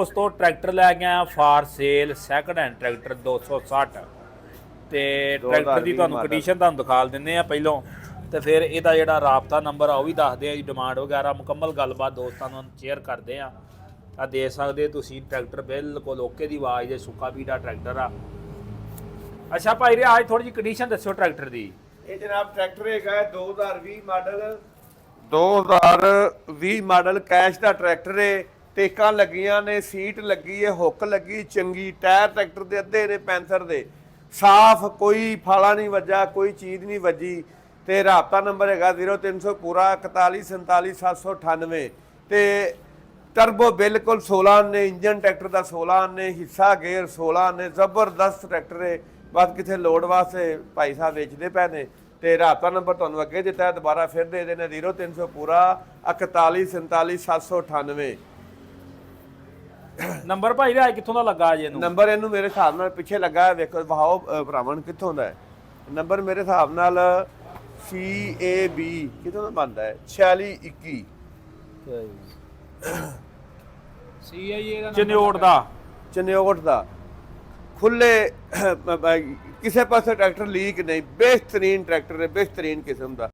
ਦੋਸਤੋ ਟਰੈਕਟਰ ਲੈ ਕੇ ਆਇਆ for sale second hand tractor 260 ਤੇ ਟਰੈਕਟਰ ਦੀ ਤੁਹਾਨੂੰ ਕੰਡੀਸ਼ਨ ਤੁਹਾਨੂੰ ਦਿਖਾ ਦਿੰਦੇ ਆ ਪਹਿਲੋਂ ਤੇ ਫਿਰ ਇਹਦਾ ਜਿਹੜਾ ਰਾਬਤਾ ਨੰਬਰ ਆ ਉਹ ਵੀ ਦੱਸਦੇ ਆ ਜੀ। ਡਿਮਾਂਡ ਵਗੈਰਾ ਮੁਕੰਮਲ ਗੱਲਬਾਤ ਦੋਸਤਾਂ ਨੂੰ ਸ਼ੇਅਰ ਕਰਦੇ ਆ। ਆ ਦੇ ਸਕਦੇ ਤੁਸੀਂ ਟਰੈਕਟਰ ਬਿਲਕੁਲ ਓਕੇ ਦੀ ਆਵਾਜ਼ ਦੇ ਸੁੱਕਾ ਪੀੜਾ ਟਰੈਕਟਰ ਆ। ਅੱਛਾ ਭਾਈ ਰੇ ਅੱਜ ਥੋੜੀ ਜਿਹੀ ਕੰਡੀਸ਼ਨ ਦੱਸੋ ਟਰੈਕਟਰ ਦੀ। ਇਹ ਜਨਾਬ ਟਰੈਕਟਰ ਹੈਗਾ 2020 ਮਾਡਲ ਕੈਸ਼ ਦਾ ਟਰੈਕਟਰ ਹੈ। ਟੇਕਾਂ ਲੱਗੀਆਂ ਨੇ, ਸੀਟ ਲੱਗੀ ਹੈ, ਹੁੱਕ ਲੱਗੀ ਚੰਗੀ, ਟਾਇਰ ਟਰੈਕਟਰ ਦੇ ਅੱਧੇ ਨੇ ਪੈਂਥਰ ਦੇ, ਸਾਫ਼, ਕੋਈ ਫਾਲਾ ਨਹੀਂ ਵੱਜਾ, ਕੋਈ ਚੀਜ਼ ਨਹੀਂ ਵੱਜੀ। ਤੇ ਰਾਬਤਾ ਨੰਬਰ ਹੈਗਾ 0300 ਪੂਰਾ 414798 ਤੇ ਟਰਬੋ ਬਿਲਕੁਲ 16 ਨੇ, ਇੰਜਨ ਟਰੈਕਟਰ ਦਾ 16 ਨੇ, ਹਿੱਸਾ ਗੇਅਰ 16 ਨੇ, ਜ਼ਬਰਦਸਤ ਟਰੈਕਟਰ ਹੈ। ਬਸ ਕਿਥੇ ਲੋਡ ਵਾਸਤੇ ਭਾਈ ਸਾਹਿਬ ਵੇਚਦੇ ਪਏ ਨੇ। ਤੇ ਰਾਬਤਾ ਨੰਬਰ ਤੁਹਾਨੂੰ ਅੱਗੇ ਦਿੱਤਾ ਹੈ, ਦੁਬਾਰਾ ਫਿਰ ਦੇ ਦੇਣਾ 0300 ਪੂਰਾ 414798 ਨੰਬਰ ਭਾਈ ਰੇ ਅੱਜ ਕਿੱਥੋਂ ਦਾ ਲੱਗਾ ਜੇ ਇਹਨੂੰ? ਨੰਬਰ ਇਹਨੂੰ ਮੇਰੇ ਹਿਸਾਬ ਨਾਲ ਪਿੱਛੇ ਲੱਗਾ ਹੈ, ਵੇਖੋ ਵਹਾਓ ਭਰਾਵਣ ਕਿੱਥੋਂ ਦਾ ਹੈ ਨੰਬਰ। ਮੇਰੇ ਹਿਸਾਬ ਨਾਲ CAB ਕਿੱਥੋਂ ਦਾ ਬਣਦਾ ਹੈ 4621 ਚਨਿਓਟ ਦਾ ਖੁੱਲੇ ਕਿਸੇ ਪਾਸੇ ਟਰੈਕਟਰ ਲੀਕ ਨਹੀਂ, ਬਿਹਤਰੀਨ ਟਰੈਕਟਰ ਹੈ, ਬਿਹਤਰੀਨ ਕਿਸਮ ਦਾ।